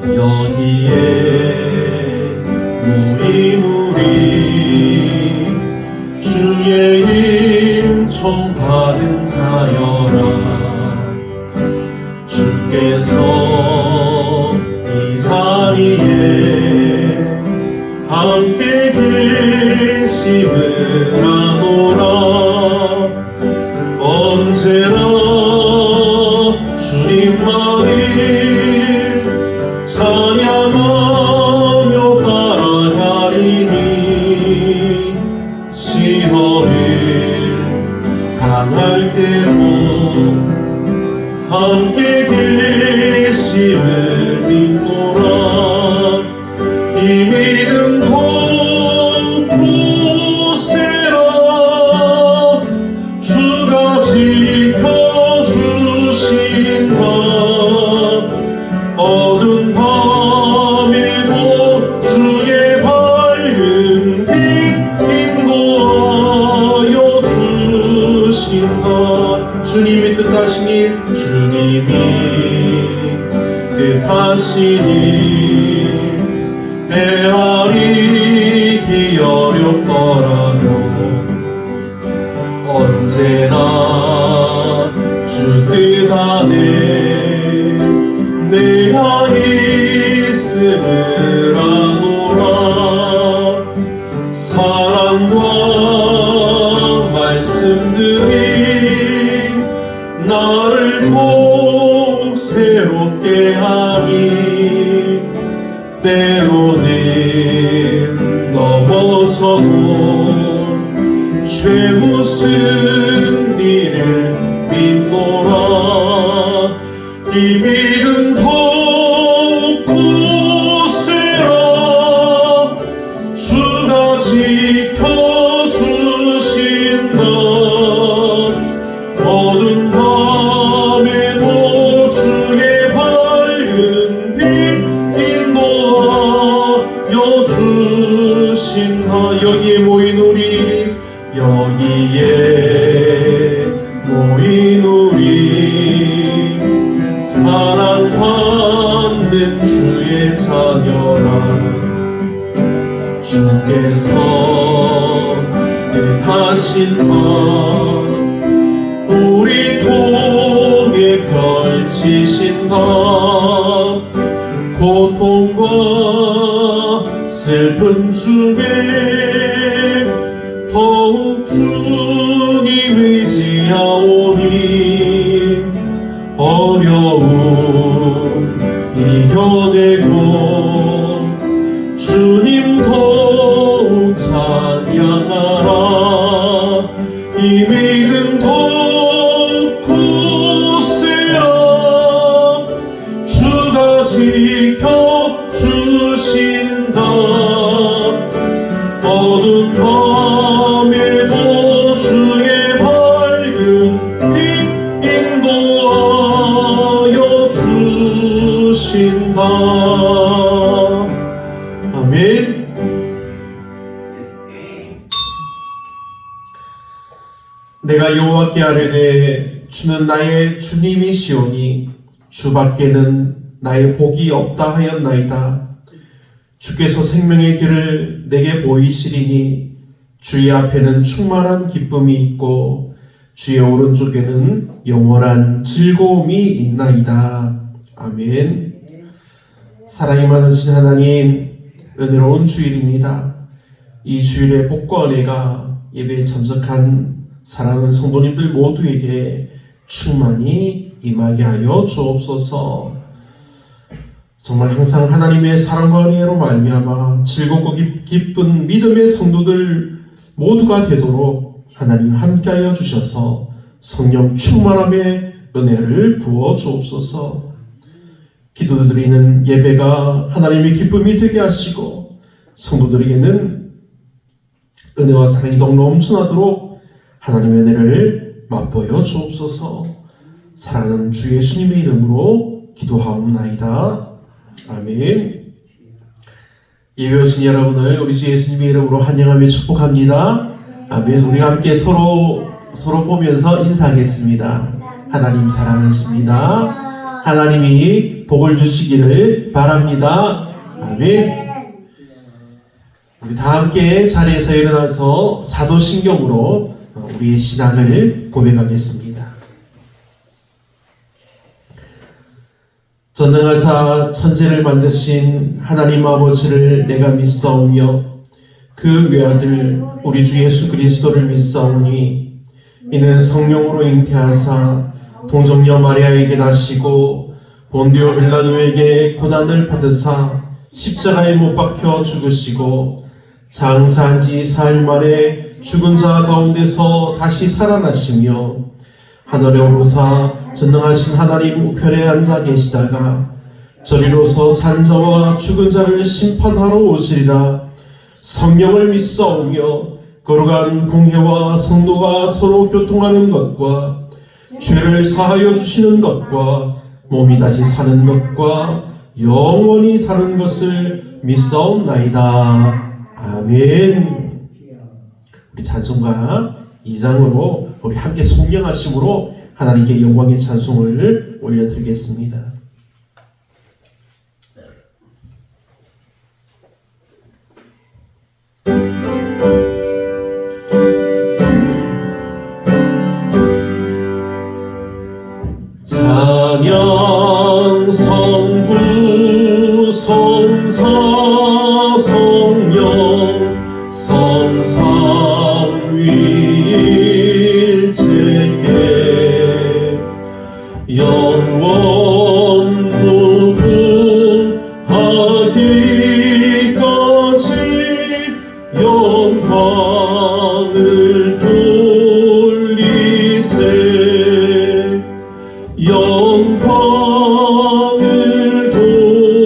여기에 모인 우리 주의 임 청받은 자여라. 주께서 이 자리에 함께 계심을 아노라. 언제나 주님만을 찬양하며 바라리니 시험을 당할 때도 함께 계심을 믿노라. 이 믿음 돋고 세라. 주가 지켜주신다. 어두운 밤에도 주의 밝은 빛 인도하여 주신다. 주님이 뜻하시니 주님이 뜻하시니 헤아리기 어렵더라도 언제나 주 뜻 안에 내가 있음을 아노라. 사랑과 말씀들이 나를 꼭 새롭게 하니 때로는 넘어서도 최후 승리를 믿노라. 이 믿음 돋고 세라. 주가 지켜주신다. 어두운 밤에도 주의 밝은 빛 인도하여 주신다. 여기에 모인 우리 여기에 모인 우리 사랑받는 주의 자녀라. 주께서 뜻하신 바 우리 통에 펼치신 바 고통과 슬픔 중에 더욱 주님 의지하오니 어려움 이겨내고 주님 더욱 찬양하라. 이 믿음 돋고 세라. 주가 지켜주신다. 어두운 밤에도 주의 밝은 빛 인도하여 주신다. 아멘. 내가 여호와께 아뢰되 주는 나의 주님이시오니 주밖에는 나의 복이 없다 하였나이다. 주께서 생명의 길을 내게 보이시리니 주의 앞에는 충만한 기쁨이 있고 주의 오른쪽에는 영원한 즐거움이 있나이다. 아멘. 사랑이 많으신 하나님, 은혜로운 주일입니다. 이 주일의 복과 은혜가 예배에 참석한 사랑하는 성도님들 모두에게 충만히 임하게 하여 주옵소서. 정말 항상 하나님의 사랑과 은혜로 말미암아 즐겁고 기쁜 믿음의 성도들 모두가 되도록 하나님 함께하여 주셔서 성령 충만함의 은혜를 부어 주옵소서. 기도드리는 예배가 하나님의 기쁨이 되게 하시고 성도들에게는 은혜와 사랑이 더욱 넘쳐나도록 하나님의 은혜를 맛보여 주옵소서. 사랑하는 주 예수님의 이름으로 기도하옵나이다. 아멘. 예배 오신 여러분을 우리 주 예수님의 이름으로 환영하며 축복합니다. 아멘. 우리가 함께 서로 보면서 인사하겠습니다. 하나님 사랑하십니다. 하나님이 복을 주시기를 바랍니다. 아멘. 우리 다 함께 자리에서 일어나서 사도신경으로 우리의 신앙을 고백하겠습니다. 전능하사 천지를 만드신 하나님 아버지를 내가 믿사오며 그 외아들 우리 주 예수 그리스도를 믿사오니 이는 성령으로 잉태하사 동정녀 마리아에게 나시고 본디오 빌라도에게 고난을 받으사 십자가에 못 박혀 죽으시고 장사한 지 사흘 만에 죽은 자 가운데서 다시 살아나시며 하늘에 오르사 전능하신 하나님 우편에 앉아 계시다가 저리로서 산 자와 죽은 자를 심판하러 오시리라. 성령을 믿사오며 거룩한 공회와 성도가 서로 교통하는 것과 죄를 사하여 주시는 것과 몸이 다시 사는 것과 영원히 사는 것을 믿사옵나이다. 아멘. 우리 찬송가 2장으로 우리 함께 송영하심으로 하나님께 영광의 찬송을 올려드리겠습니다. 찬양 성부 성사 성령 성삼위일체계 영원 무궁하기까지 영광을 돌리세 영광을 돌리세.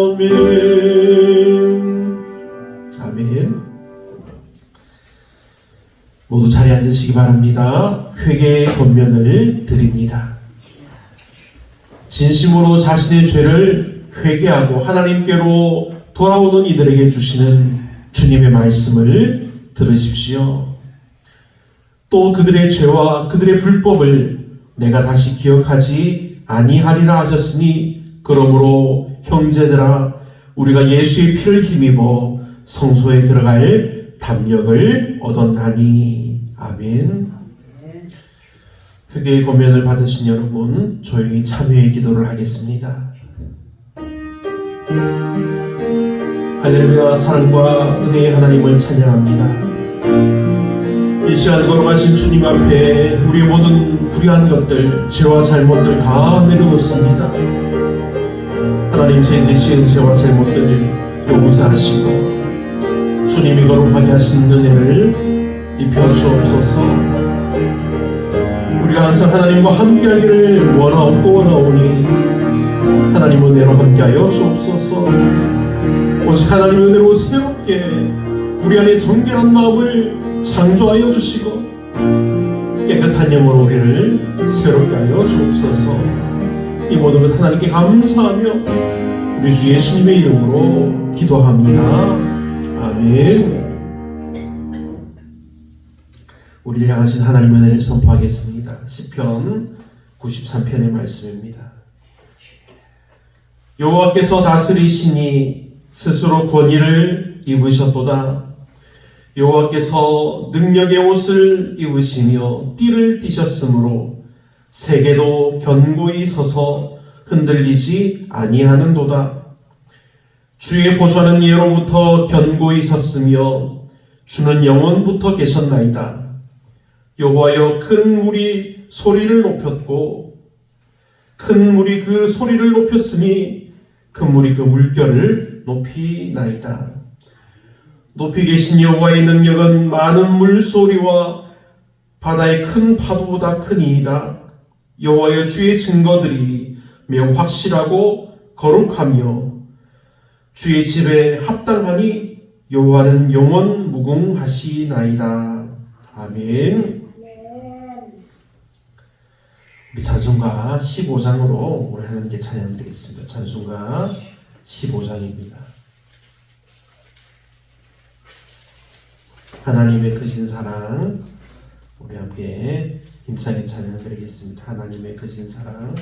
아멘. 아멘. 모두 자리에 앉으시기 바랍니다. 회개의 권면을 드립니다. 진심으로 자신의 죄를 회개하고 하나님께로 돌아오는 이들에게 주시는 주님의 말씀을 들으십시오. 또 그들의 죄와 그들의 불법을 내가 다시 기억하지 아니하리라 하셨으니 그러므로 형제들아 우리가 예수의 피를 힘입어 성소에 들어갈 담력을 얻었나니. 아멘. 회개의 권면을 받으신 여러분 조용히 참회의 기도를 하겠습니다. 할렐루야. 사랑과 은혜의 하나님을 찬양합니다. 이 시간 걸어가신 주님 앞에 우리의 모든 불의한 것들, 죄와 잘못들 다 내려놓습니다. 하나님 저희들이 지은 죄와 잘못들을 용서하시고 주님이 거룩하게 하시는 은혜를 입혀 주옵소서. 우리가 항상 하나님과 함께하기를 원하오니 하나님 은혜로 함께하여 주옵소서. 오직 하나님의 은혜로 새롭게 우리 안에 정결한 마음을 창조하여 주시고 깨끗한 영으로 우리를 새롭게 하여 주옵소서. 이 모든 것 하나님께 감사하며 우리 주 예수님의 이름으로 기도합니다. 아멘. 우리를 향하신 하나님의 은혜를 선포하겠습니다. 시편 93편의 말씀입니다. 여호와께서 다스리시니 스스로 권위를 입으셨도다. 여호와께서 능력의 옷을 입으시며 띠를 띠셨으므로 세계도 견고히 서서 흔들리지 아니하는도다. 주의 보좌는 예로부터 견고히 섰으며 주는 영원부터 계셨나이다. 여호와여 큰 물이 소리를 높였고 큰 물이 그 소리를 높였으니 큰 물이 그 물결을 높이나이다. 높이 계신 여호와의 능력은 많은 물소리와 바다의 큰 파도보다 크니이다. 여호와여 주의 증거들이 매우 확실하고 거룩하며 주의 집에 합당하니 여호와는 영원 무궁하시나이다. 아멘. 우리 찬송가 15장으로 우리 하나님께 찬양드리겠습니다. 찬송가 15장입니다. 하나님의 크신 사랑 우리 함께 힘차게 찬양드리겠습니다. 하나님의 크신 사랑.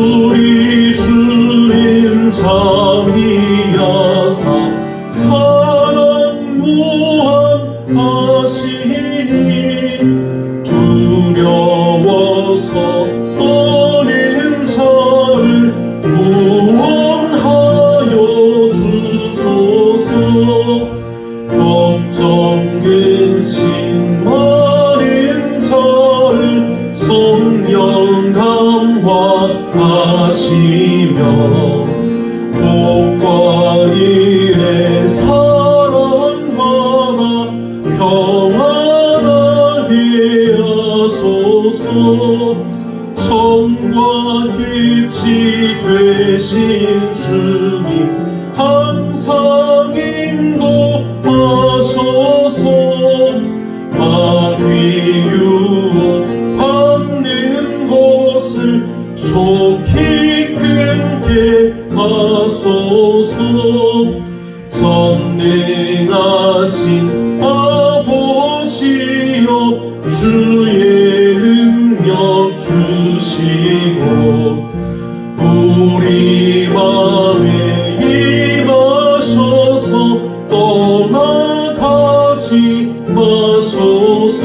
우리 주님 참이야사 사랑 무한하시니 두려워서 떠는 자를 구원하여 주소서. 걱정 근심 많은 자를 성령 감화하시며 복과 일에 사랑하나 평안하게 하소서. 성과 빛이 되신 주님 항상 인도하소서. 마귀 유혹 받는 것을 속히 끊게 하소서. 전능하신 아버지여 주의 능력 주시고 우리 마음에 임하셔서 떠나가지 마소서.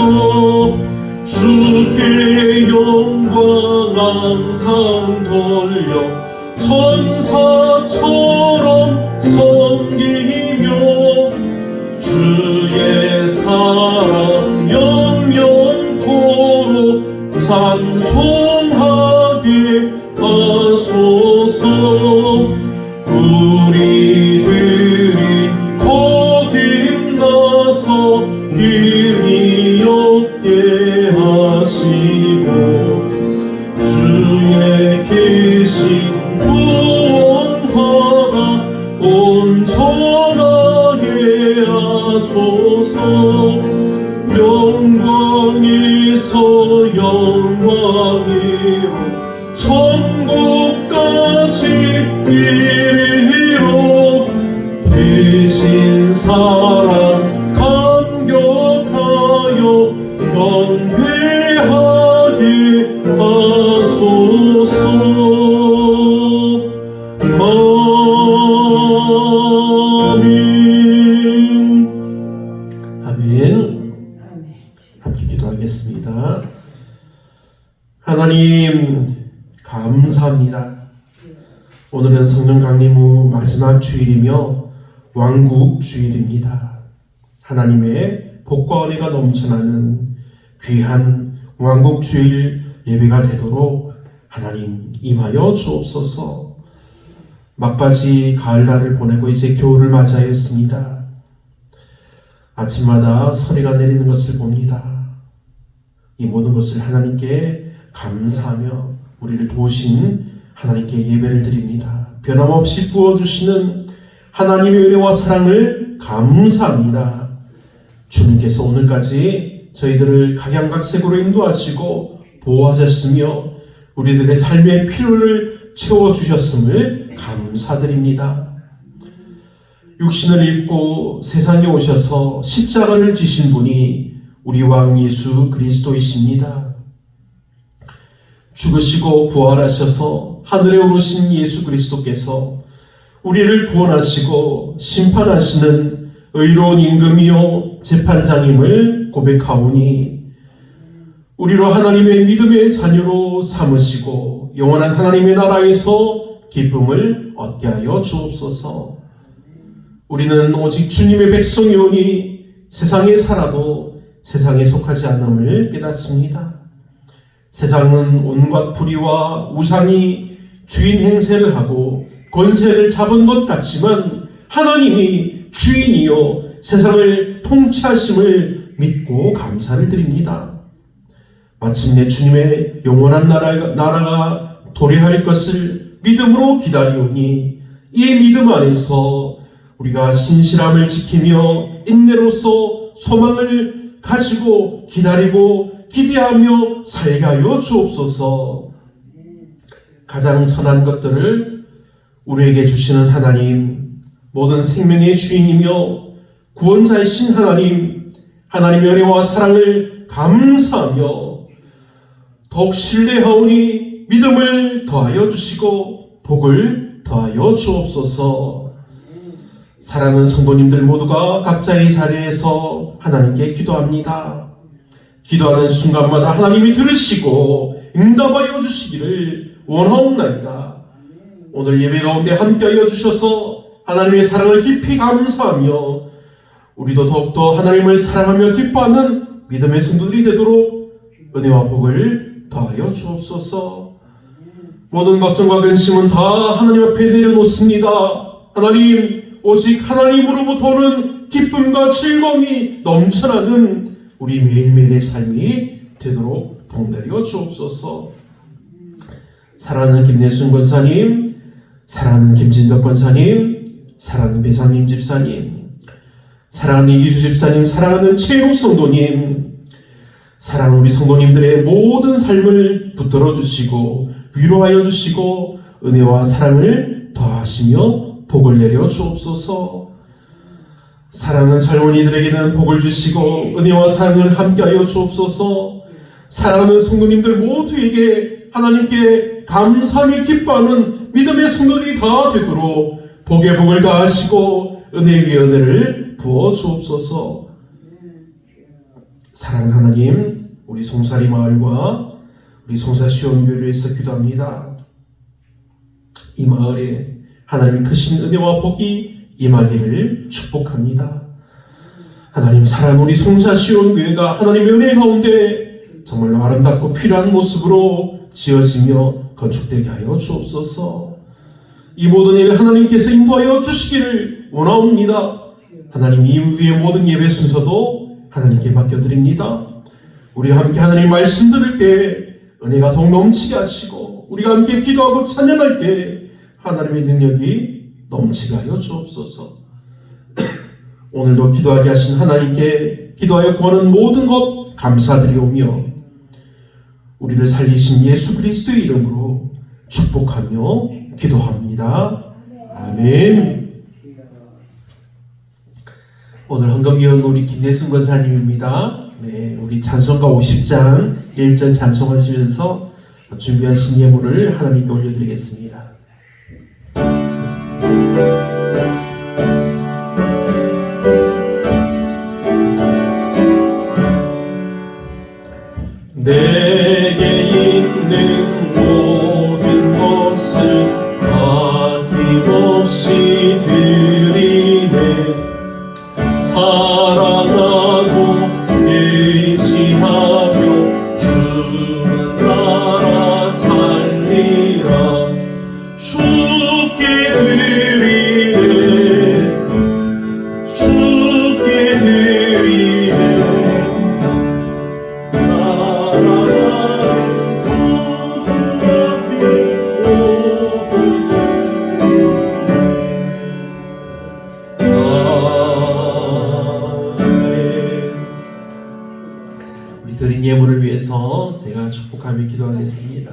주께 영광 항상 돌려 천사처럼 섬기며 주의 사랑 영영토록 찬송하게 하소서. 우리들이 거듭나서 일이 없게 하시고 주의 계신 구원하라 온전하게 하소서. 영광에서 영광이로 천국까지 이르러 계신 사랑 감격하여 경배하게 하소서. 아멘. 함께 기도하겠습니다. 하나님 감사합니다. 오늘은 성령 강림 후 마지막 주일이며 왕국 주일입니다. 하나님의 복과 은혜가 넘쳐나는 귀한 왕국 주일 예배가 되도록 하나님 임하여 주옵소서. 막바지 가을날을 보내고 이제 겨울을 맞이하였습니다. 아침마다 서리가 내리는 것을 봅니다. 이 모든 것을 하나님께 감사하며 우리를 도우신 하나님께 예배를 드립니다. 변함없이 부어주시는 하나님의 은혜와 사랑을 감사합니다. 주님께서 오늘까지 저희들을 각양각색으로 인도하시고 보호하셨으며 우리들의 삶의 필요를 채워주셨음을 감사드립니다. 육신을 입고 세상에 오셔서 십자가를 지신 분이 우리 왕 예수 그리스도이십니다. 죽으시고 부활하셔서 하늘에 오르신 예수 그리스도께서 우리를 구원하시고 심판하시는 의로운 임금이요 재판장임을 고백하오니 우리로 하나님의 믿음의 자녀로 삼으시고 영원한 하나님의 나라에서 기쁨을 얻게 하여 주옵소서. 우리는 오직 주님의 백성이오니 세상에 살아도 세상에 속하지 않음을 깨닫습니다. 세상은 온갖 불의와 우상이 주인 행세를 하고 권세를 잡은 것 같지만 하나님이 주인이요 세상을 통치하심을 믿고 감사를 드립니다. 마침내 주님의 영원한 나라가 도래할 것을 믿음으로 기다리오니 이 믿음 안에서 우리가 신실함을 지키며 인내로서 소망을 가지고 기다리고 기대하며 살게 하여 주옵소서. 가장 선한 것들을 우리에게 주시는 하나님, 모든 생명의 주인이며 구원자이신 하나님, 하나님의 은혜와 사랑을 감사하며 더욱 신뢰하오니 믿음을 더하여 주시고 복을 더하여 주옵소서. 사랑하는 성도님들 모두가 각자의 자리에서 하나님께 기도합니다. 기도하는 순간마다 하나님이 들으시고 응답하여 주시기를 원하옵나이다. 오늘 예배 가운데 함께하여 주셔서 하나님의 사랑을 깊이 감사하며 우리도 더욱더 하나님을 사랑하며 기뻐하는 믿음의 성도들이 되도록 은혜와 복을 더하여 주옵소서. 모든 걱정과 근심은 다 하나님 앞에 내려놓습니다. 하나님, 오직 하나님으로부터 오는 기쁨과 즐거움이 넘쳐나는 우리 매일매일의 삶이 되도록 복내려 주옵소서. 사랑하는 김내순 권사님, 사랑하는 김진덕 권사님, 사랑하는 배상님 집사님, 사랑하는 이기주 집사님, 사랑하는 최욱 성도님, 사랑하는 우리 성도님들의 모든 삶을 붙들어 주시고 위로하여 주시고 은혜와 사랑을 더하시며 복을 내려 주옵소서. 사랑하는 젊은이들에게는 복을 주시고 은혜와 사랑을 함께하여 주옵소서. 사랑하는 성도님들 모두에게 하나님께 감사하며 기뻐하는 믿음의 성도들이 다 되도록 복의 복을 다하시고 은혜 위에 은혜를 부어 주옵소서. 사랑하는 하나님, 우리 송사리 마을과 우리 송사시원교회를 위해서 기도합니다. 이 마을에 하나님의 크신 은혜와 복이 임하기를 축복합니다. 하나님, 사랑하는 우리 송사시원교회가 하나님의 은혜 가운데 정말로 아름답고 필요한 모습으로 지어지며 건축되게 하여 주옵소서. 이 모든 일을 하나님께서 인도하여 주시기를 원하옵니다. 하나님, 이 위의 모든 예배 순서도 하나님께 맡겨드립니다. 우리 함께 하나님 말씀 들을 때 은혜가 더욱 넘치게 하시고 우리가 함께 기도하고 찬양할 때 하나님의 능력이 넘치게 하여 주옵소서. 오늘도 기도하게 하신 하나님께 기도하여 구하는 모든 것 감사드리오며 우리를 살리신 예수 그리스도의 이름으로 축복하며 기도합니다. 아멘. 오늘 헌금위원 우리 김내순 권사님입니다. 네, 우리 찬송가 50장 1절 찬송하시면서 준비하신 예물을 하나님께 올려드리겠습니다. 내게 있는 모든 것을 아낌없이 드리네. 사랑하고 의지하며 주는 나라 살리라. 주께 드리네, 주께 드리네. 사랑하는 구주 앞에 우리 드린 예물을 위해서 제가 축복하며 기도하겠습니다.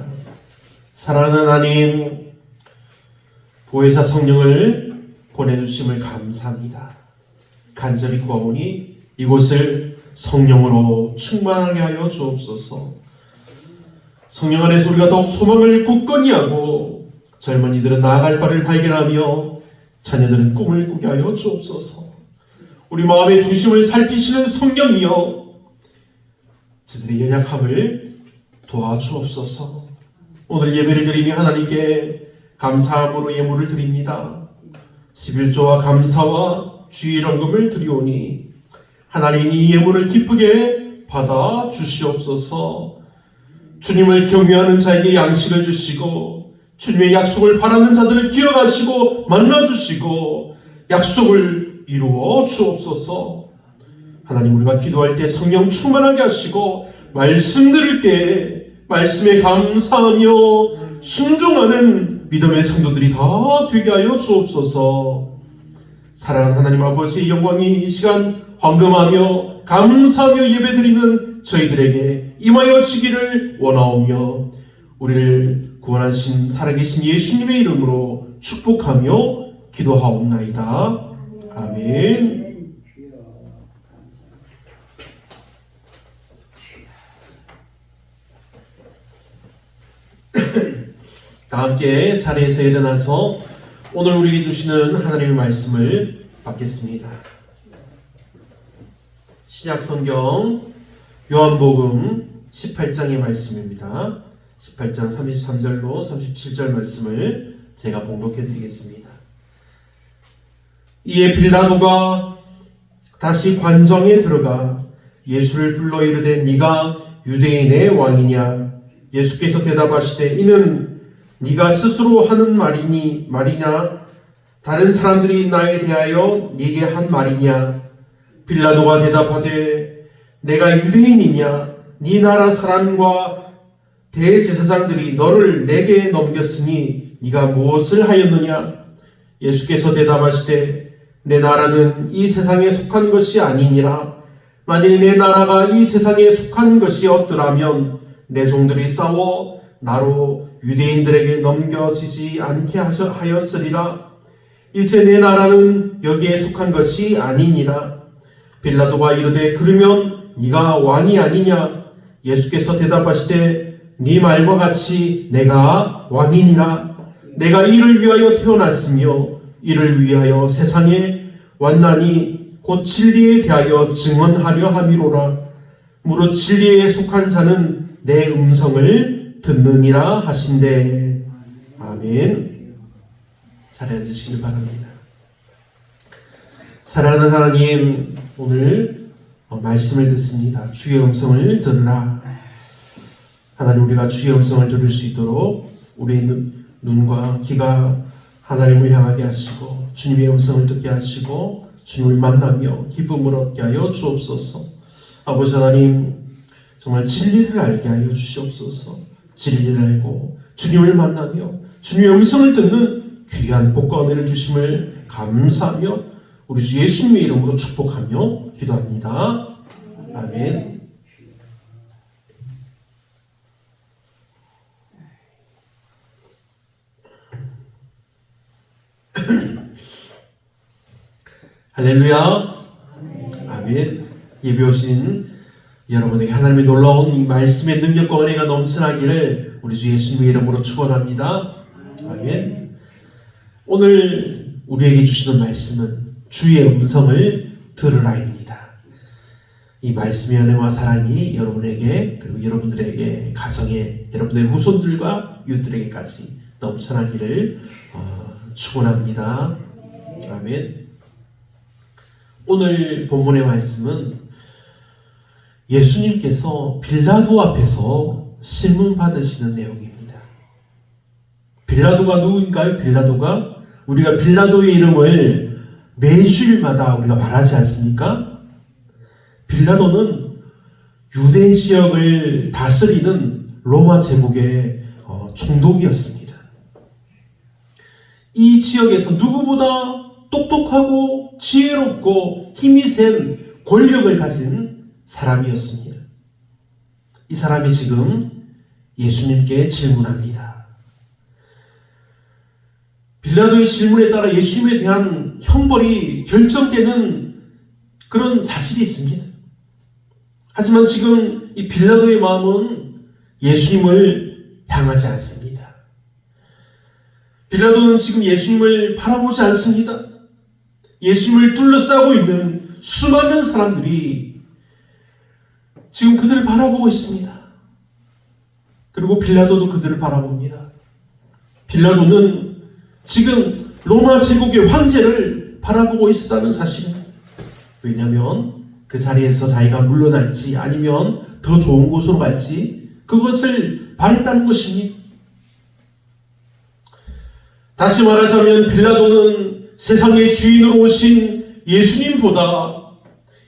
사랑하는 하나님, 보혜사 성령을 보내주심을 감사합니다. 간절히 구하오니 이곳을 성령으로 충만하게 하여 주옵소서. 성령 안에서 우리가 더욱 소망을 굳건히 하고 젊은이들은 나아갈 바를 발견하며 자녀들은 꿈을 꾸게 하여 주옵소서. 우리 마음의 중심을 살피시는 성령이여 저들의 연약함을 도와주옵소서. 오늘 예배를 드리며 하나님께 감사함으로 예물을 드립니다. 11조와 감사와 주일헌금을 드리오니 하나님 이 예물을 기쁘게 받아 주시옵소서. 주님을 경외하는 자에게 양식을 주시고 주님의 약속을 바라는 자들을 기억하시고 만나주시고 약속을 이루어 주옵소서. 하나님, 우리가 기도할 때 성령 충만하게 하시고 말씀 들을 때 말씀에 감사하며 순종하는 믿음의 성도들이 다 되게 하여 주옵소서. 사랑하는 하나님 아버지, 영광이 이 시간 황금하며 감사하며 예배드리는 저희들에게 임하여 지기를 원하오며 우리를 구원하신 살아계신 예수님의 이름으로 축복하며 기도하옵나이다. 아멘. 다 함께 자리에서 일어나서 오늘 우리에게 주시는 하나님의 말씀을 받겠습니다. 신약성경 요한복음 18장의 말씀입니다. 18장 33절로 37절 말씀을 제가 봉독해 드리겠습니다. 이에 빌라도가 다시 관정에 들어가 예수를 불러 이르되 네가 유대인의 왕이냐? 예수께서 대답하시되 이는 네가 스스로 하는 말이냐? 다른 사람들이 나에 대하여 네게 한 말이냐? 빌라도가 대답하되 내가 유대인이냐? 네 나라 사람과 대제사장들이 너를 내게 넘겼으니 네가 무엇을 하였느냐? 예수께서 대답하시되 내 나라는 이 세상에 속한 것이 아니니라. 만일 내 나라가 이 세상에 속한 것이었더라면 내 종들이 싸워 나로 유대인들에게 넘겨지지 않게 하였으리라. 이제 내 나라는 여기에 속한 것이 아니니라. 빌라도가 이르되 그러면 네가 왕이 아니냐? 예수께서 대답하시되 네 말과 같이 내가 왕이니라. 내가 이를 위하여 태어났으며 이를 위하여 세상에 왔나니 곧 진리에 대하여 증언하려 함이로라. 무릇 진리에 속한 자는 내 음성을 듣느니라 하신대. 아멘. 잘 앉으시길 바랍니다. 사랑하는 하나님, 오늘 말씀을 듣습니다. 주의 음성을 들으라. 하나님, 우리가 주의 음성을 들을 수 있도록 우리의 눈과 귀가 하나님을 향하게 하시고 주님의 음성을 듣게 하시고 주님을 만나며 기쁨을 얻게 하여 주옵소서. 아버지 하나님, 정말 진리를 알게 하여 주시옵소서. 진리를 알고 주님을 만나며 주님의 음성을 듣는 귀한 복과 은혜를 주심을 감사하며 우리 주 예수님의 이름으로 축복하며 기도합니다. 아멘. 할렐루야. 아멘. 예배 오신 여러분에게 하나님의 놀라운 이 말씀의 능력과 은혜가 넘쳐나기를 우리 주 예수님의 이름으로 축원합니다. 아멘. 오늘 우리에게 주시는 말씀은 주의 음성을 들으라입니다. 이 말씀의 은혜와 사랑이 여러분에게 그리고 여러분들에게 가정에 여러분의 후손들과 이웃들에게까지 넘쳐나기를 축원합니다. 아멘. 오늘 본문의 말씀은 예수님께서 빌라도 앞에서 신문 받으시는 내용입니다. 빌라도가 누구인가요? 빌라도가 우리가 빌라도의 이름을 매주일마다 우리가 말하지 않습니까? 빌라도는 유대 지역을 다스리는 로마 제국의 총독이었습니다. 이 지역에서 누구보다 똑똑하고 지혜롭고 힘이 센 권력을 가진 사람이었습니다. 이 사람이 지금 예수님께 질문합니다. 빌라도의 질문에 따라 예수님에 대한 형벌이 결정되는 그런 사실이 있습니다. 하지만 지금 이 빌라도의 마음은 예수님을 향하지 않습니다. 빌라도는 지금 예수님을 바라보지 않습니다. 예수님을 둘러싸고 있는 수많은 사람들이 지금 그들을 바라보고 있습니다. 그리고 빌라도도 그들을 바라봅니다. 빌라도는 지금 로마 제국의 황제를 바라보고 있었다는 사실입니다. 왜냐하면 그 자리에서 자기가 물러날지 아니면 더 좋은 곳으로 갈지 그것을 바랬다는 것입니다. 다시 말하자면 빌라도는 세상의 주인으로 오신 예수님보다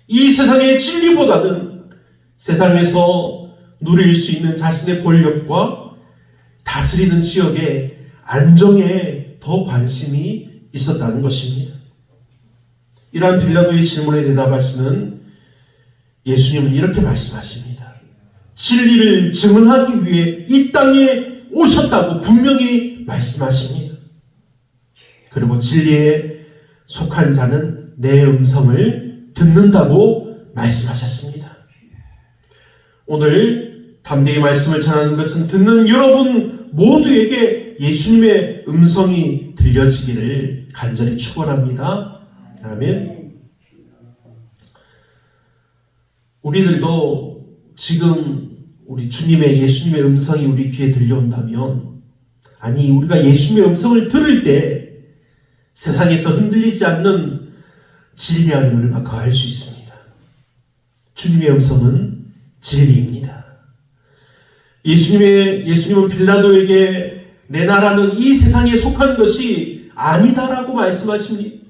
이 세상의 진리보다는 세상에서 누릴 수 있는 자신의 권력과 다스리는 지역의 안정에 더 관심이 있었다는 것입니다. 이러한 빌라도의 질문에 대답하시는 예수님은 이렇게 말씀하십니다. 진리를 증언하기 위해 이 땅에 오셨다고 분명히 말씀하십니다. 그리고 진리에 속한 자는 내 음성을 듣는다고 말씀하셨습니다. 오늘 담대히 말씀을 전하는 것은 듣는 여러분 모두에게 예수님의 음성이 들려지기를 간절히 축원합니다. 아멘. 우리들도 지금 우리 예수님의 음성이 우리 귀에 들려온다면, 아니 우리가 예수님의 음성을 들을 때 세상에서 흔들리지 않는 진리 안에 우리가 거할 수 있습니다. 주님의 음성은 진리입니다. 예수님은 빌라도에게 내 나라는 이 세상에 속한 것이 아니다라고 말씀하십니다.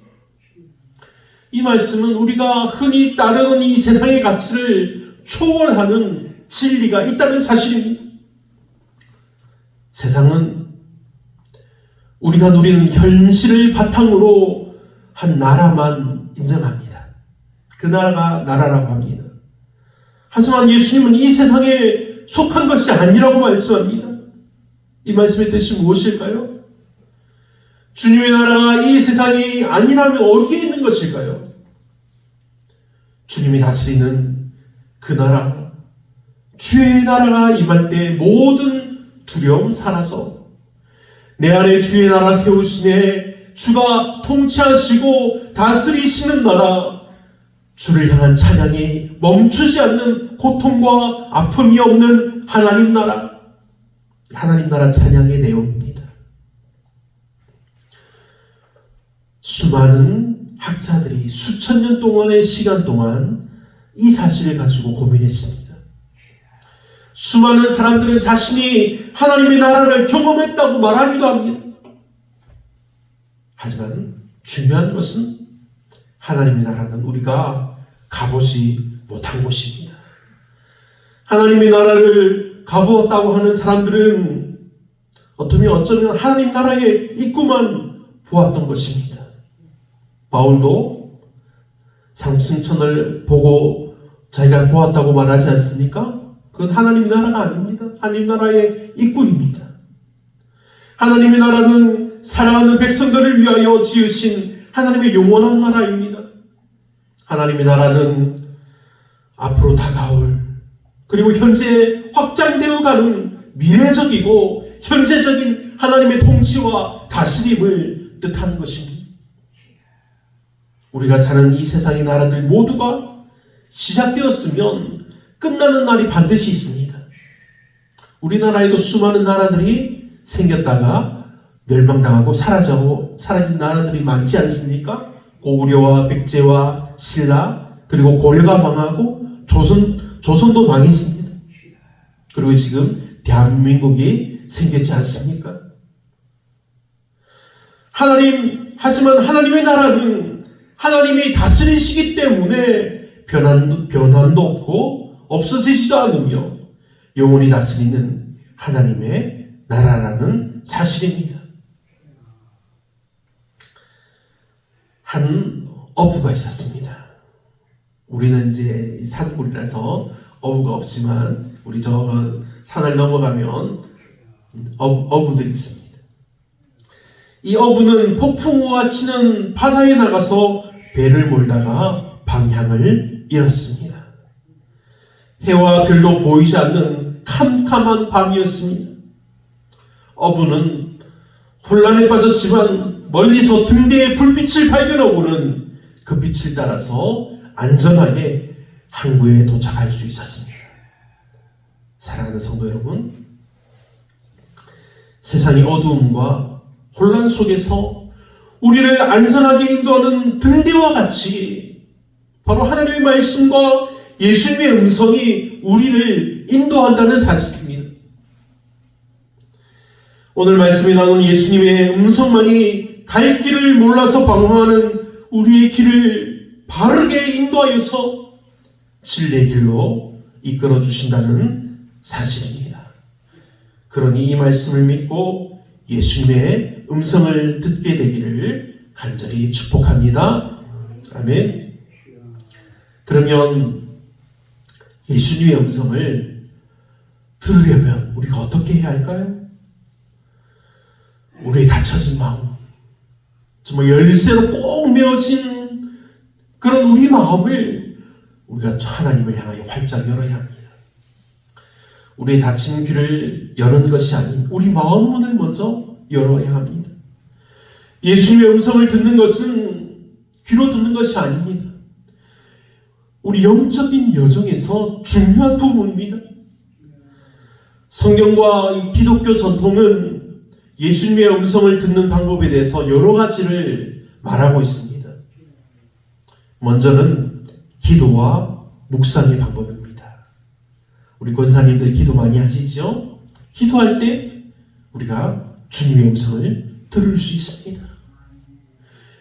이 말씀은 우리가 흔히 따르는 이 세상의 가치를 초월하는 진리가 있다는 사실입니다. 세상은 우리가 누리는 현실을 바탕으로 한 나라만 인정합니다. 그 나라가 나라라고 합니다. 하지만 예수님은 이 세상에 속한 것이 아니라고 말씀합니다. 이 말씀의 뜻이 무엇일까요? 주님의 나라가 이 세상이 아니라면 어디에 있는 것일까요? 주님이 다스리는 그 나라, 주의 나라가 임할 때 모든 두려움 사라져 내 안에 주의 나라 세우시네, 주가 통치하시고 다스리시는 나라, 주를 향한 찬양이 멈추지 않는 고통과 아픔이 없는 하나님 나라 찬양의 내용입니다. 수많은 학자들이 수천 년 동안의 시간 동안 이 사실을 가지고 고민했습니다. 수많은 사람들은 자신이 하나님의 나라를 경험했다고 말하기도 합니다. 하지만 중요한 것은 하나님의 나라는 우리가 가보지 못한 곳입니다. 하나님의 나라를 가보았다고 하는 사람들은 어쩌면 하나님 나라의 입구만 보았던 것입니다. 바울도 상승천을 보고 자기가 보았다고 말하지 않습니까? 그건 하나님 나라가 아닙니다. 하나님 나라의 입구입니다. 하나님의 나라는 사랑하는 백성들을 위하여 지으신 하나님의 영원한 나라입니다. 하나님의 나라는 앞으로 다가올, 그리고 현재 확장되어 가는 미래적이고 현재적인 하나님의 통치와 다스림을 뜻하는 것입니다. 우리가 사는 이 세상의 나라들 모두가 시작되었으면 끝나는 날이 반드시 있습니다. 우리나라에도 수많은 나라들이 생겼다가 멸망당하고 사라진 나라들이 많지 않습니까? 고구려와 백제와 신라, 그리고 고려가 망하고 조선도 망했습니다. 그리고 지금 대한민국이 생겼지 않습니까? 하지만 하나님의 나라는 하나님이 다스리시기 때문에 변환도 없고 없어지지도 않으며 영원히 다스리는 하나님의 나라라는 사실입니다. 한 어부가 있었습니다. 우리는 이제 산골이라서 어부가 없지만 우리 저 산을 넘어가면 어부들이 있습니다. 이 어부는 폭풍우가 치는 바다에 나가서 배를 몰다가 방향을 잃었습니다. 해와 별로 보이지 않는 캄캄한 밤이었습니다. 어부는 혼란에 빠졌지만 멀리서 등대의 불빛을 발견하고는 그 빛을 따라서 안전하게 항구에 도착할 수 있었습니다. 사랑하는 성도 여러분, 세상의 어두움과 혼란 속에서 우리를 안전하게 인도하는 등대와 같이 바로 하나님의 말씀과 예수님의 음성이 우리를 인도한다는 사실입니다. 오늘 말씀에 나온 예수님의 음성만이 갈 길을 몰라서 방황하는 우리의 길을 바르게 인도하여서 진리의 길로 이끌어 주신다는 사실입니다. 그러니 이 말씀을 믿고 예수님의 음성을 듣게 되기를 간절히 축복합니다. 아멘. 그러면 예수님의 음성을 들으려면 우리가 어떻게 해야 할까요? 우리의 닫혀진 마음, 정말 열쇠로 꼭 메어진 그런 우리 마음을 우리가 하나님을 향하여 활짝 열어야 합니다. 우리의 닫힌 귀를 여는 것이 아닌 우리 마음 문을 먼저 열어야 합니다. 예수님의 음성을 듣는 것은 귀로 듣는 것이 아닙니다. 우리 영적인 여정에서 중요한 부분입니다. 성경과 이 기독교 전통은 예수님의 음성을 듣는 방법에 대해서 여러 가지를 말하고 있습니다. 먼저는 기도와 묵상의 방법입니다. 우리 권사님들 기도 많이 하시죠? 기도할 때 우리가 주님의 음성을 들을 수 있습니다.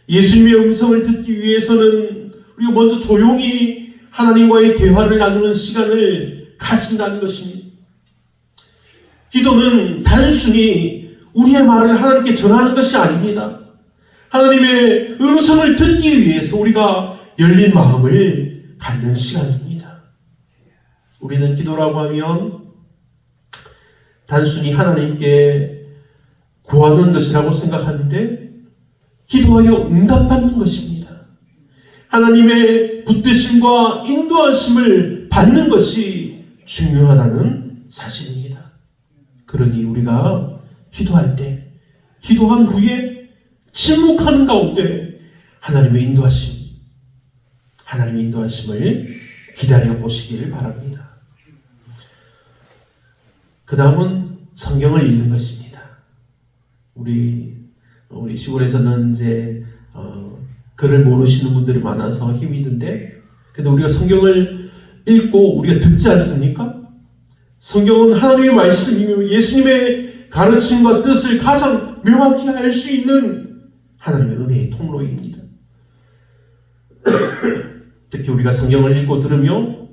예수님의 음성을 듣기 위해서는 우리가 먼저 조용히 하나님과의 대화를 나누는 시간을 가진다는 것입니다. 기도는 단순히 우리의 말을 하나님께 전하는 것이 아닙니다. 하나님의 음성을 듣기 위해서 우리가 열린 마음을 갖는 시간입니다. 우리는 기도라고 하면 단순히 하나님께 구하는 것이라고 생각하는데 기도하여 응답받는 것입니다. 하나님의 붙드심과 인도하심을 받는 것이 중요하다는 사실입니다. 그러니 우리가 기도할 때, 기도한 후에 침묵하는 가운데 하나님의 인도하심을 기다려 보시기를 바랍니다. 그 다음은 성경을 읽는 것입니다. 우리 시골에서는 이제 글을 모르시는 분들이 많아서 힘이 드는데, 근데 우리가 성경을 읽고 우리가 듣지 않습니까? 성경은 하나님의 말씀이며 예수님의 가르침과 뜻을 가장 명확히 알 수 있는 하나님의 은혜의 통로입니다. 특히 우리가 성경을 읽고 들으며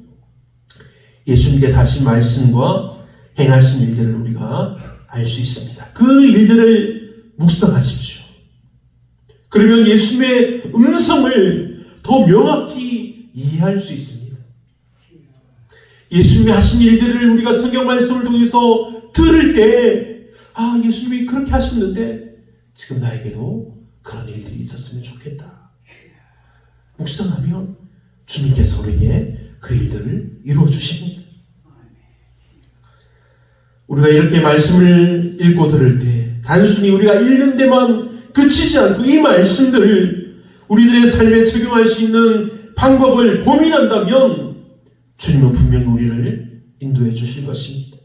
예수님께서 하신 말씀과 행하신 일들을 우리가 알 수 있습니다. 그 일들을 묵상하십시오. 그러면 예수님의 음성을 더 명확히 이해할 수 있습니다. 예수님이 하신 일들을 우리가 성경 말씀을 통해서 들을 때, 예수님이 그렇게 하셨는데 지금 나에게도 그런 일들이 있었으면 좋겠다. 묵상하면 주님께서 우리에게 그 일들을 이루어 주십니다. 우리가 이렇게 말씀을 읽고 들을 때 단순히 우리가 읽는 데만 그치지 않고 이 말씀들을 우리들의 삶에 적용할 수 있는 방법을 고민한다면 주님은 분명히 우리를 인도해 주실 것입니다.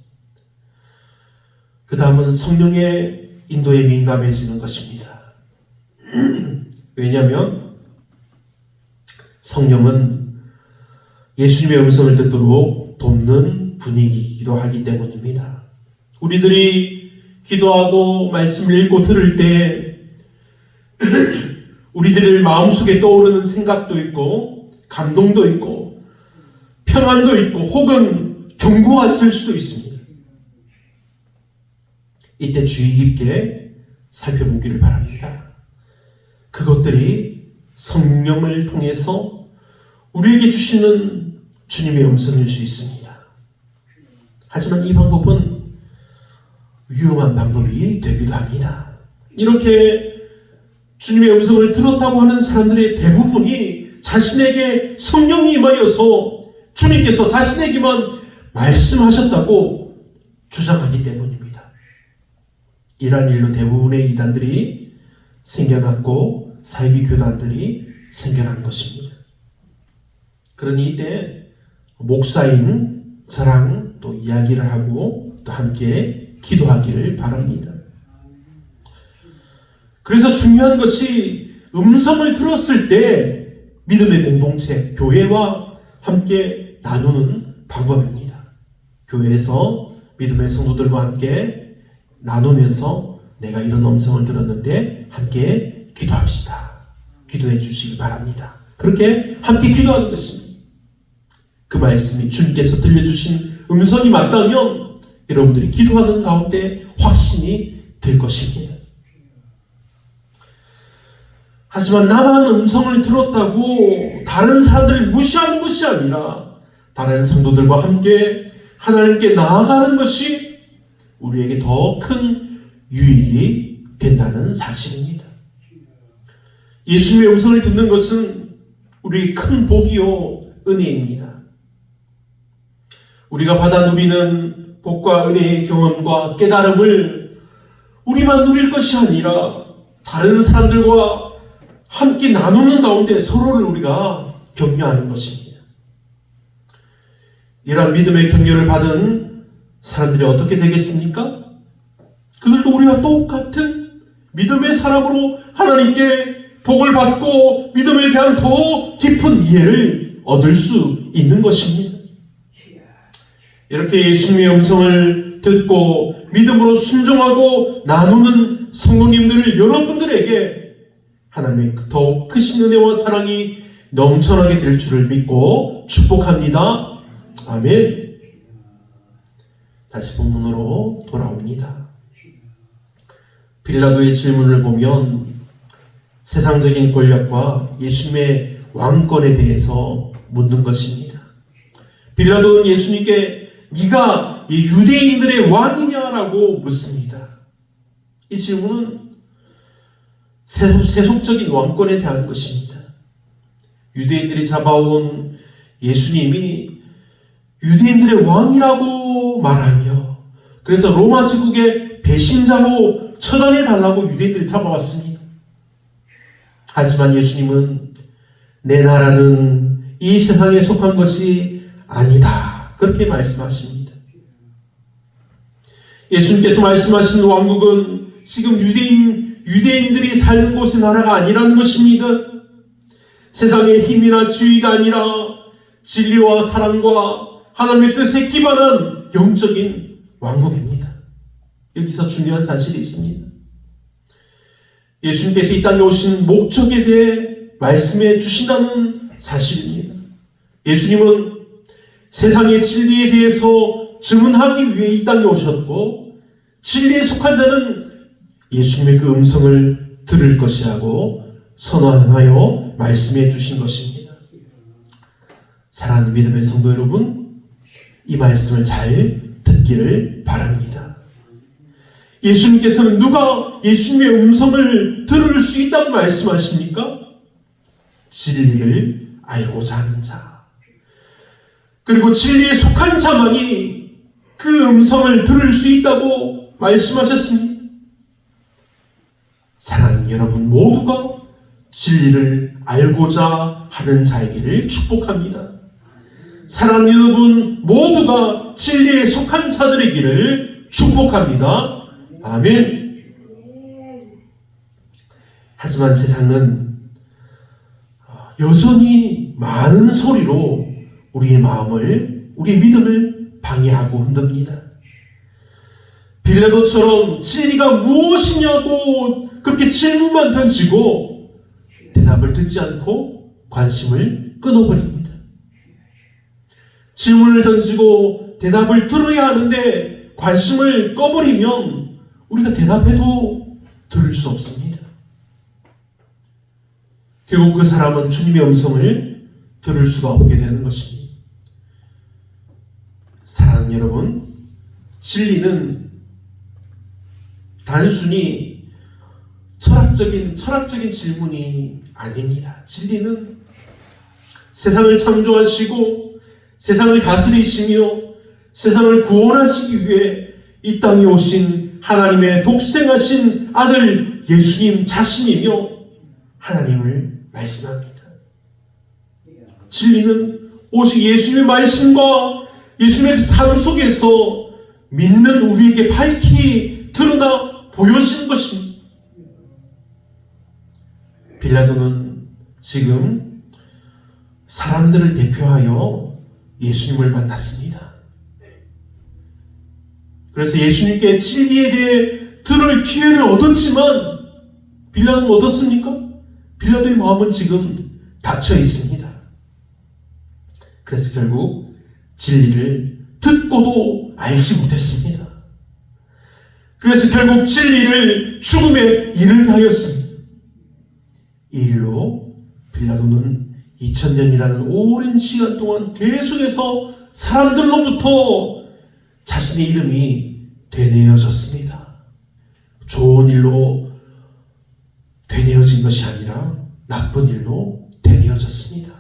그 다음은 성령의 인도에 민감해지는 것입니다. 왜냐하면 성령은 예수님의 음성을 듣도록 돕는 분위기이기도 하기 때문입니다. 우리들이 기도하고 말씀을 읽고 들을 때 우리들 마음속에 떠오르는 생각도 있고 감동도 있고 평안도 있고 혹은 경고가 있을 수도 있습니다. 이때 주의 깊게 살펴보기를 바랍니다. 그것들이 성령을 통해서 우리에게 주시는 주님의 음성일 수 있습니다. 하지만 이 방법은 위험한 방법이 되기도 합니다. 이렇게 주님의 음성을 들었다고 하는 사람들의 대부분이 자신에게 성령이 임하여서 주님께서 자신에게만 말씀하셨다고 주장하기 때문입니다. 이러한 일로 대부분의 이단들이 생겨났고 사이비 교단들이 생겨난 것입니다. 그러니 이때 목사인 저랑 또 이야기를 하고 또 함께 기도하기를 바랍니다. 그래서 중요한 것이 음성을 들었을 때 믿음의 공동체, 교회와 함께 나누는 방법입니다. 교회에서 믿음의 성도들과 함께 나누면서 내가 이런 음성을 들었는데 함께 기도합시다. 기도해 주시기 바랍니다. 그렇게 함께 기도하는 것입니다. 그 말씀이 주님께서 들려주신 음성이 맞다면 여러분들이 기도하는 가운데 확신이 될 것입니다. 하지만 나만 음성을 들었다고 다른 사람들을 무시하는 것이 아니라 다른 성도들과 함께 하나님께 나아가는 것이 우리에게 더 큰 유익이 된다는 사실입니다. 예수님의 음성을 듣는 것은 우리의 큰 복이요 은혜입니다. 우리가 받아 누리는 복과 은혜의 경험과 깨달음을 우리만 누릴 것이 아니라 다른 사람들과 함께 나누는 가운데 서로를 우리가 격려하는 것입니다. 이러한 믿음의 격려를 받은 사람들이 어떻게 되겠습니까? 그들도 우리와 똑같은 믿음의 사람으로 하나님께 복을 받고 믿음에 대한 더 깊은 이해를 얻을 수 있는 것입니다. 이렇게 예수님의 음성을 듣고 믿음으로 순종하고 나누는 성도님들을 여러분들에게 하나님의 더욱 크신 은혜와 사랑이 넘쳐나게 될 줄을 믿고 축복합니다. 아멘. 다시 본문으로 돌아옵니다. 빌라도의 질문을 보면 세상적인 권력과 예수님의 왕권에 대해서 묻는 것입니다. 빌라도는 예수님께 네가 이 유대인들의 왕이냐라고 묻습니다. 이 질문은 세속적인 왕권에 대한 것입니다. 유대인들이 잡아온 예수님이 유대인들의 왕이라고 말하며 그래서 로마 제국의 배신자로 처단해달라고 유대인들이 잡아왔습니다. 하지만 예수님은 내 나라는 이 세상에 속한 것이 아니다. 그렇게 말씀하십니다. 예수님께서 말씀하신 왕국은 지금 유대인들이 사는 곳의 나라가 아니라는 것입니다. 세상의 힘이나 지위가 아니라 진리와 사랑과 하나님의 뜻에 기반한 영적인 왕국입니다. 여기서 중요한 사실이 있습니다. 예수님께서 이 땅에 오신 목적에 대해 말씀해 주신다는 사실입니다. 예수님은 세상의 진리에 대해서 증언하기 위해 이 땅에 오셨고 진리에 속한 자는 예수님의 그 음성을 들을 것이라고 선언하여 말씀해 주신 것입니다. 사랑하는 믿음의 성도 여러분, 이 말씀을 잘 듣기를 바랍니다. 예수님께서는 누가 예수님의 음성을 들을 수 있다고 말씀하십니까? 진리를 알고자 하는 자, 그리고 진리에 속한 자만이 그 음성을 들을 수 있다고 말씀하셨습니다. 사랑하는 여러분 모두가 진리를 알고자 하는 자이기를 축복합니다. 사랑하는 여러분 모두가 진리에 속한 자들이기를 축복합니다. 아멘. 하지만 세상은 여전히 많은 소리로 우리의 마음을, 우리의 믿음을 방해하고 흔듭니다. 빌라도처럼 진리가 무엇이냐고 그렇게 질문만 던지고 대답을 듣지 않고 관심을 끊어버립니다. 질문을 던지고 대답을 들어야 하는데 관심을 꺼버리면 우리가 대답해도 들을 수 없습니다. 결국 그 사람은 주님의 음성을 들을 수가 없게 되는 것입니다. 사랑하는 여러분, 진리는 단순히 철학적인 질문이 아닙니다. 진리는 세상을 창조하시고 세상을 다스리시며 세상을 구원하시기 위해 이 땅에 오신 하나님의 독생하신 아들 예수님 자신이며 하나님을 말씀합니다. 진리는 오직 예수님의 말씀과 예수님의 삶 속에서 믿는 우리에게 밝히 드러나 보여진 것입니다. 빌라도는 지금 사람들을 대표하여 예수님을 만났습니다. 그래서 예수님께 진리에 대해 들을 기회를 얻었지만 빌라도는 어떻습니까? 빌라도의 마음은 지금 닫혀 있습니다. 그래서 결국 진리를 듣고도 알지 못했습니다. 그래서 결국 진리를 죽음에 이르게 하였습니다. 이 일로 빌라도는 2000년이라는 오랜 시간 동안 계속해서 사람들로부터 자신의 이름이 되뇌어졌습니다. 좋은 일로 되뇌어진 것이 아니라 나쁜 일로 되뇌어졌습니다.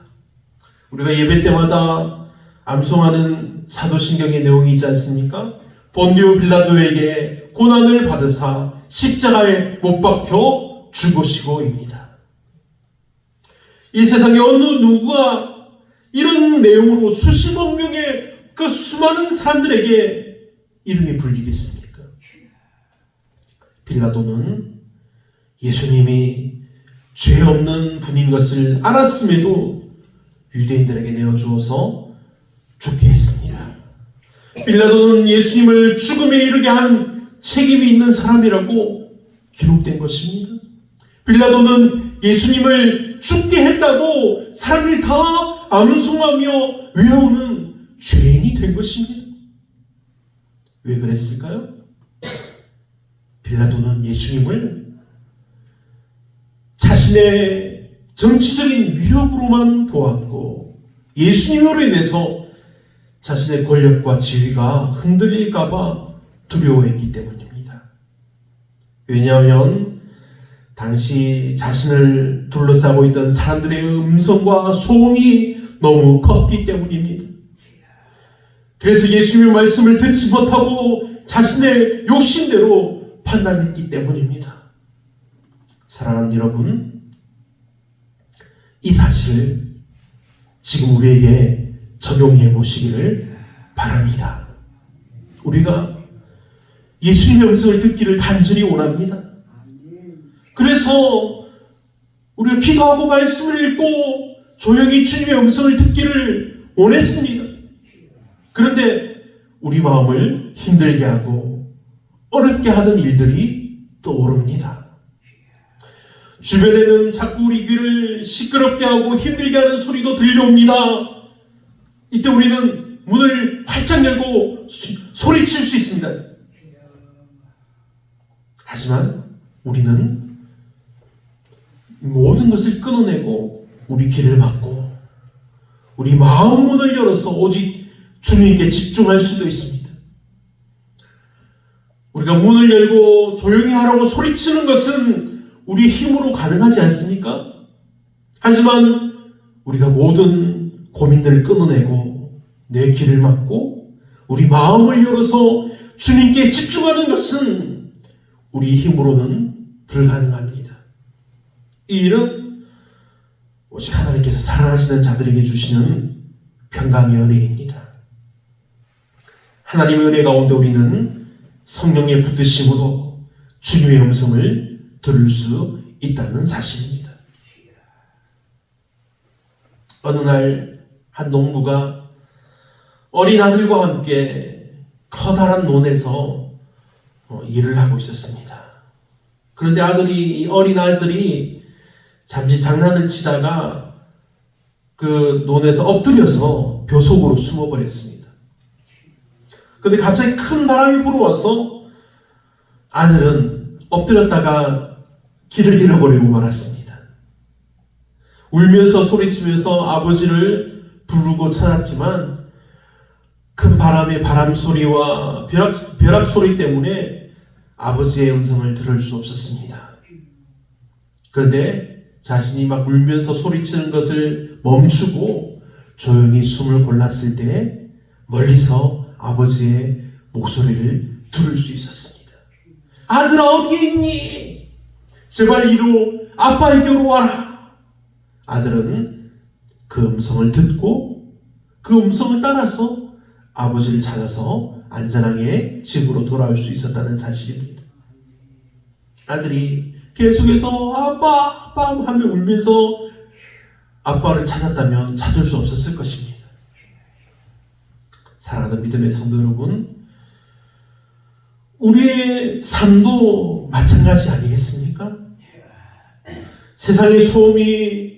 우리가 예배 때마다 암송하는 사도신경의 내용이 있지 않습니까? 본디오 빌라도에게 고난을 받으사 십자가에 못 박혀 죽으시고입니다. 이 세상에 어느 누구가 이런 내용으로 수십억 명의 그 수많은 사람들에게 이름이 불리겠습니까? 빌라도는 예수님이 죄 없는 분인 것을 알았음에도 유대인들에게 내어주어서 죽게 했습니다. 빌라도는 예수님을 죽음에 이르게 한 책임이 있는 사람이라고 기록된 것입니다. 빌라도는 예수님을 죽게 했다고 사람들이 다 암송하며 외우는 죄인이 된 것입니다. 왜 그랬을까요? 빌라도는 예수님을 자신의 정치적인 위협으로만 보았고 예수님으로 인해서 자신의 권력과 지위가 흔들릴까봐 두려워했기 때문입니다. 왜냐하면 당시 자신을 둘러싸고 있던 사람들의 음성과 소음이 너무 컸기 때문입니다. 그래서 예수님의 말씀을 듣지 못하고 자신의 욕심대로 판단했기 때문입니다. 사랑하는 여러분, 이 사실을 지금 우리에게 적용해 보시기를 바랍니다. 우리가 예수님의 음성을 듣기를 간절히 원합니다. 그래서 우리가 기도하고 말씀을 읽고 조용히 주님의 음성을 듣기를 원했습니다. 그런데 우리 마음을 힘들게 하고 어렵게 하는 일들이 떠오릅니다. 주변에는 자꾸 우리 귀를 시끄럽게 하고 힘들게 하는 소리도 들려옵니다. 이때 우리는 문을 활짝 열고 소리칠 수 있습니다. 하지만 우리는 모든 것을 끊어내고 우리 귀를 막고 우리 마음 문을 열어서 오직 주님께 집중할 수도 있습니다. 우리가 문을 열고 조용히 하라고 소리치는 것은 우리 힘으로 가능하지 않습니까? 하지만 우리가 모든 고민들을 끊어내고 내 귀를 막고 우리 마음을 열어서 주님께 집중하는 것은 우리 힘으로는 불가능합니다. 이 일은 오직 하나님께서 사랑하시는 자들에게 주시는 평강의 은혜입니다. 하나님의 은혜 가운데 우리는 성령의 붙드심으로 주님의 음성을 들을 수 있다는 사실입니다. 어느 날 한 농부가 어린 아들과 함께 커다란 논에서 일을 하고 있었습니다. 그런데 어린 아들이 잠시 장난을 치다가 그 논에서 엎드려서 벼 속으로 숨어버렸습니다. 그런데 갑자기 큰 바람이 불어와서 아들은 엎드렸다가 길을 잃어버리고 말았습니다. 울면서 소리치면서 아버지를 부르고 찾았지만 큰 바람의 바람 소리와 벼락 소리 때문에 아버지의 음성을 들을 수 없었습니다. 그런데 자신이 막 울면서 소리치는 것을 멈추고 조용히 숨을 골랐을 때 멀리서 아버지의 목소리를 들을 수 있었습니다. 아들아, 어디에 있니? 제발 이리로 아빠에게로 와라. 아들은 그 음성을 듣고 그 음성을 따라서 아버지를 찾아서 안전하게 집으로 돌아올 수 있었다는 사실입니다. 아들이 계속해서 아빠 하며 울면서 아빠를 찾았다면 찾을 수 없었을 것입니다. 사랑하는 믿음의 성도 여러분, 우리의 삶도 마찬가지 아니겠습니까? 세상의 소음이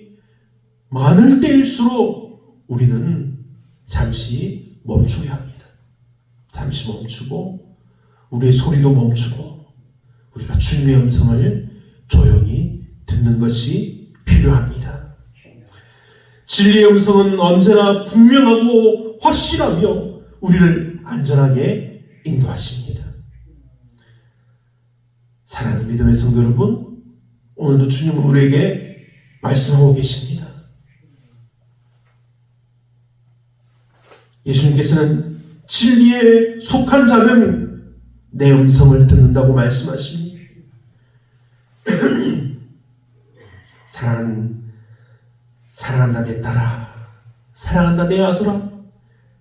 많을 때일수록 우리는 잠시 멈춰야 합니다. 잠시 멈추고 우리의 소리도 멈추고 우리가 주님의 음성을 조용히 듣는 것이 필요합니다. 진리의 음성은 언제나 분명하고 확실하며 우리를 안전하게 인도하십니다. 사랑하는 믿음의 성도 여러분, 오늘도 주님은 우리에게 말씀하고 계십니다. 예수님께서는 진리에 속한 자는 내 음성을 듣는다고 말씀하십니다. 사랑한다 내 딸아, 사랑한다 내 아들아,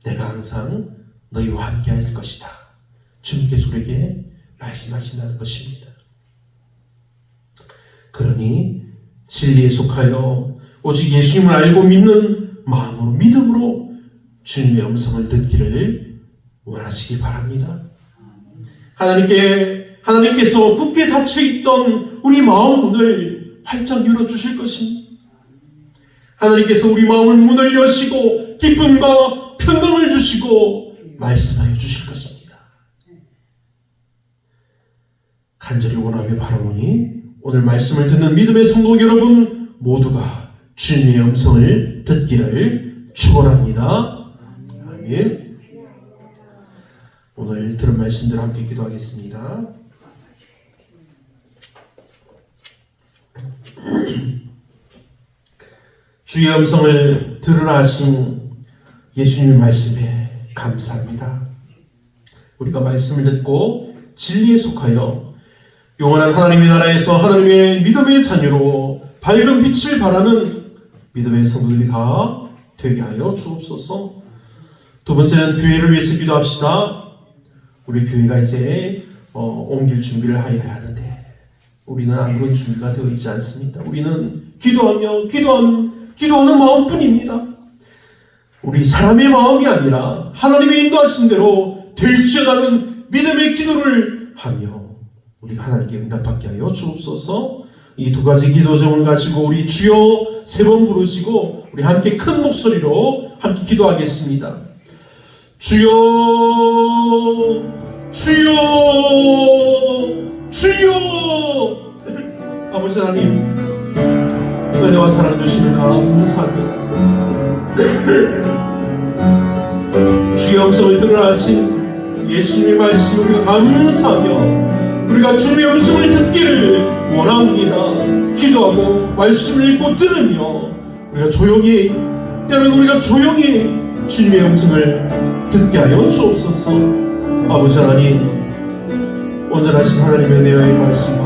내가 항상 너희와 함께 할 것이다. 주님께서 우리에게 말씀하신다는 것입니다. 그러니 진리에 속하여 오직 예수님을 알고 믿는 마음으로, 믿음으로 주님의 음성을 듣기를 원하시기 바랍니다. 하나님께서 굳게 닫혀있던 우리 마음 문을 활짝 열어주실 것입니다. 하나님께서 우리 마음을 문을 여시고 기쁨과 평강을 주시고 말씀하여 주실 것입니다. 간절히 원하며 바라오니 오늘 말씀을 듣는 믿음의 성도 여러분 모두가 주님의 음성을 듣기를 축원합니다. 아멘. 오늘 들은 말씀들 함께 기도하겠습니다. 주의 음성을 들으라 하신 예수님의 말씀에 감사합니다. 우리가 말씀을 듣고 진리에 속하여 영원한 하나님의 나라에서 하나님의 믿음의 자녀로 밝은 빛을 발하는 믿음의 성도들이 다 되게 하여 주옵소서. 두 번째는 교회를 위해서 기도합시다. 우리 교회가 이제 옮길 준비를 하여야 하는데 우리는 아무런 준비가 되어 있지 않습니다. 우리는 기도하는 마음뿐입니다. 우리 사람의 마음이 아니라 하나님의 인도하신 대로 될지어다는 믿음의 기도를 하며 우리가 하나님께 응답받게 하여 주옵소서. 이 두 가지 기도 제목을 가지고 우리 주여 세 번 부르시고 우리 함께 큰 목소리로 함께 기도하겠습니다. 주여, 주여, 주여. 아버지 하나님, 은혜와 사랑 주시는 감사합니다. 주의 음성을 들으라 하신 예수님의 말씀 우리가 감사하며 우리가 주님의 음성을 듣기를 원합니다. 기도하고 말씀을 읽고 들으며 우리가 때로는 우리가 조용히 주님의 음성을 듣게 하여 주옵소서. 아버지 하나님, 온전하신 하나님의 은혜의 말씀과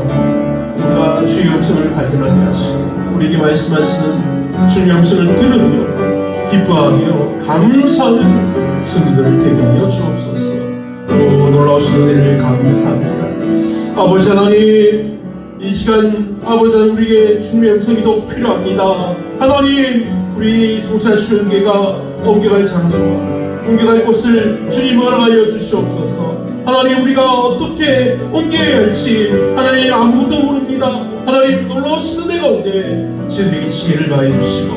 우리가 주의 음성을 발견하게 하시고 우리에게 말씀하시는 주님의 음성을 들으며 기뻐하며 감사하는 성도들을 되게 하여 주옵소서. 놀라우신 은혜를 감사합니다. 아버지 하나님, 이 시간 아버지 하나님 우리에게 주님의 음성이 더욱 필요합니다. 하나님, 우리 송사시온교회가 옮겨갈 장소와 옮겨갈 곳을 주님 허락하여 주시옵소서. 하나님, 우리가 어떻게 옮겨야 할지 하나님 아무것도 모릅니다. 하나님, 놀라우신 은혜 가운데 저희에게 지혜를 가해 주시고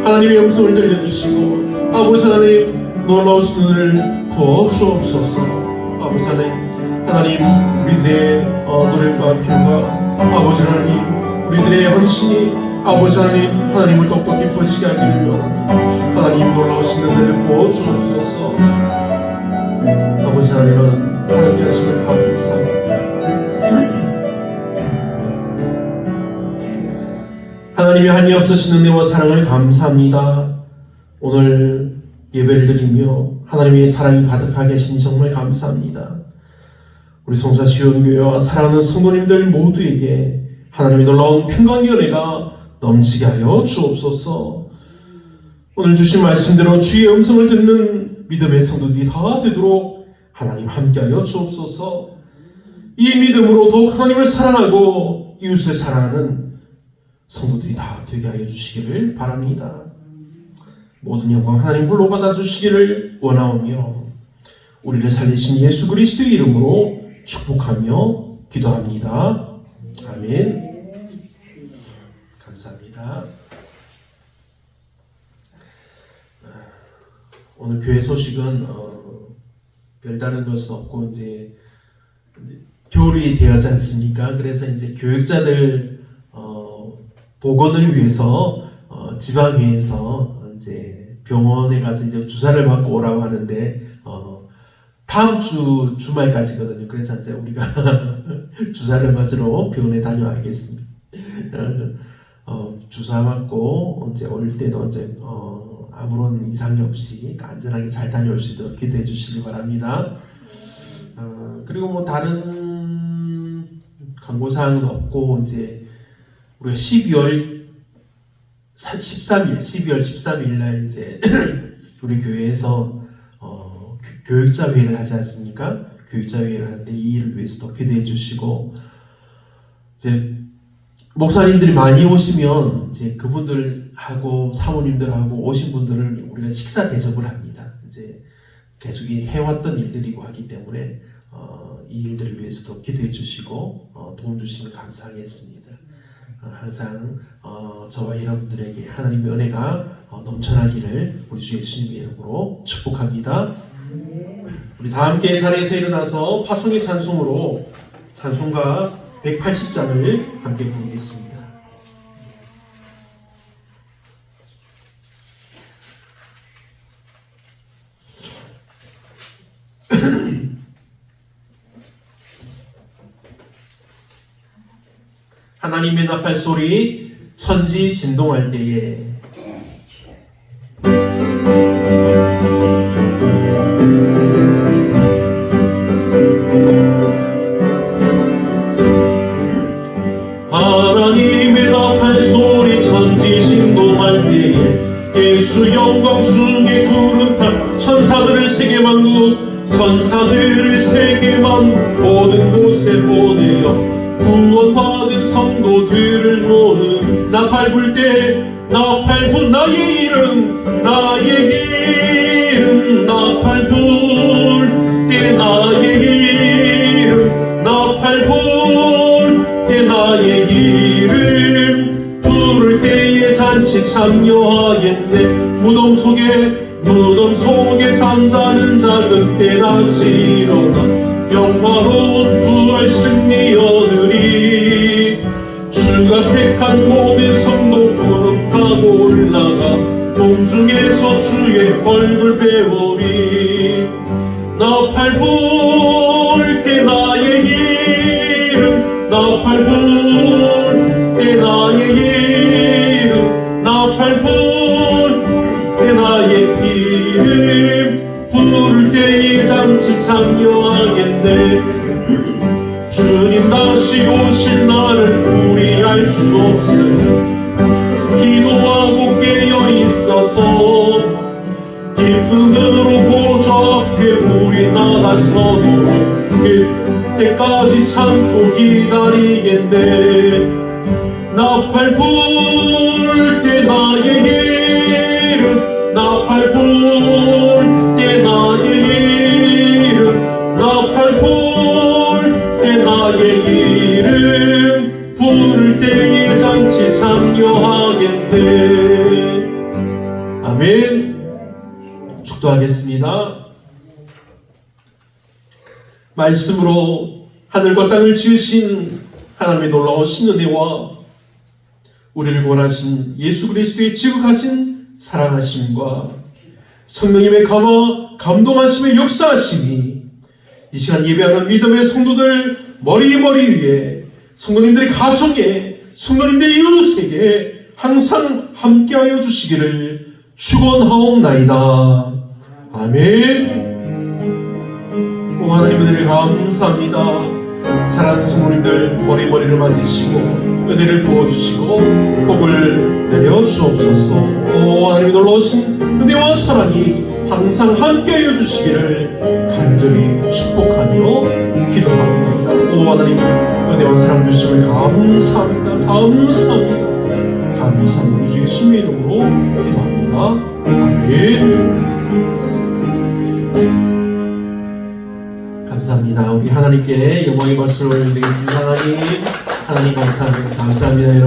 하나님의 음성을 들려주시고 아버지 하나님 놀라우신 은혜를 부어 주옵소서. 아버지 하나님 우리들의 노력과 필요가 아버지 하나님 우리들의 헌신이 아버지 하나님을 더욱더 기쁘시게 하기를 원합니다. 하나님 놀라우신 은혜를 부어 주옵소서. 아버지 하나님은 하나님께 하심을 감사합니다. 하나님의 한이 없으신 은혜와 사랑을 감사합니다. 오늘 예배를 드리며 하나님의 사랑이 가득하게 하신 정말 감사합니다. 우리 송사시온교회와 사랑하는 성도님들 모두에게 하나님의 놀라운 평강의 은혜가 넘치게 하여 주옵소서. 오늘 주신 말씀대로 주의 음성을 듣는 믿음의 성도들이 다 되도록 하나님 함께하여 주옵소서. 이 믿음으로 더욱 하나님을 사랑하고 이웃을 사랑하는 성도들이 다 되게 하여 주시기를 바랍니다. 모든 영광 하나님 홀로 받아주시기를 원하오며 우리를 살리신 예수 그리스도의 이름으로 축복하며 기도합니다. 아멘. 감사합니다. 오늘 교회 소식은 별다른 것은 없고 이제 겨울이 되었지 않습니까? 그래서 이제 교육자들 보건을 위해서 지방회에서 이제 병원에 가서 이제 주사를 맞고 오라고 하는데 다음 주 주말까지거든요. 그래서 이제 우리가 주사를 맞으러 병원에 다녀와야겠습니다. 주사 맞고 이제 올 때도 이제 아무런 이상이 없이 안전하게 잘 다녀올 수 있도록 기도해 주시기 바랍니다. 그리고 뭐 다른 광고사항은 없고 이제 우리가 12월 13일 날 이제 우리 교회에서 교육자 회의를 하지 않습니까? 교육자 회의를 하는데 이 일을 위해서도 기도해 주시고 이제 목사님들이 많이 오시면 이제 그분들하고 사모님들하고 오신 분들을 우리가 식사 대접을 합니다. 이제 계속 해왔던 일들이고 하기 때문에 이 일들을 위해서도 기도해 주시고 도움 주시면 감사하겠습니다. 항상 저와 여러분들에게 하나님의 은혜가 넘쳐나기를 우리 주 예수님의 이름으로 축복합니다. 우리 다 함께 자리에서 일어나서 파송의 찬송으로 찬송가 180장을 함께 부르겠습니다. 하나님의 나팔 소리 천지 진동할 때에 하나님의 나팔 소리 천지 진동할 때에 예수 영광 중에 구름 탄 천사들을 세계만국 천사들을 세계만 모든 곳에 보내어 구원받은 성도들을 모으는 나팔 불 때 나팔 불 나의 이름 나팔 불 때 나의 이름 나팔 불 때 나의 이름 부를 때에 잔치 참여하겠네 무덤 속에 잠자는 자 그때 다시 일어나 영광로운 부활 승리 얻으리 주가 택한 모든 성도 구름 타고 올라가 공중에서 주의 얼굴 배우리 나팔 불 때 나의 이름 나팔 불 때 나의 이름 나팔 불 때 나의 이름 부를 때에 잔치 참여하겠네 주님 다시 오실 날을 우리 알 수 없으니 기도하고 깨어 있어서 기쁨으로 보좌 앞에 우리 나가서도 그때까지 참고 기다리겠네 나팔 불 때 나의 이름 나팔 불 때 나의 이름 나팔 불 때 나의 이름 부를 때에 잔치 참여하겠네 아멘. 축도하겠습니다. 말씀으로 하늘과 땅을 지으신 하나님의 놀라운 신은혜와 우리를 구원하신 예수 그리스도의 지극하신 사랑하심과 성령님의 감동하심의 역사하심이 이 시간 예배하는 믿음의 성도들 머리 위에 성도님들의 가정에 성도님들의 이웃에게 항상 함께하여 주시기를 축원하옵나이다. 아멘. 오 하나님 은혜를 감사합니다. 사랑하는 성도님들 머리를 만지시고 은혜를 부어주시고 복을 내려 주옵소서. 오 하나님의 놀라우신 은혜와 사랑이 항상 함께하여 주시기를 간절히 축복하며 기도합니다. 오 하나님 은혜와 사랑 주심을 감사합니다. 감사합니다. 이 중에 신의 이름으로 기도합니다. 아멘. 감사합니다. 우리 하나님께 영광의 박수를 올려드리겠습니다. 하나님 감사합니다. 감사합니다. 여러분.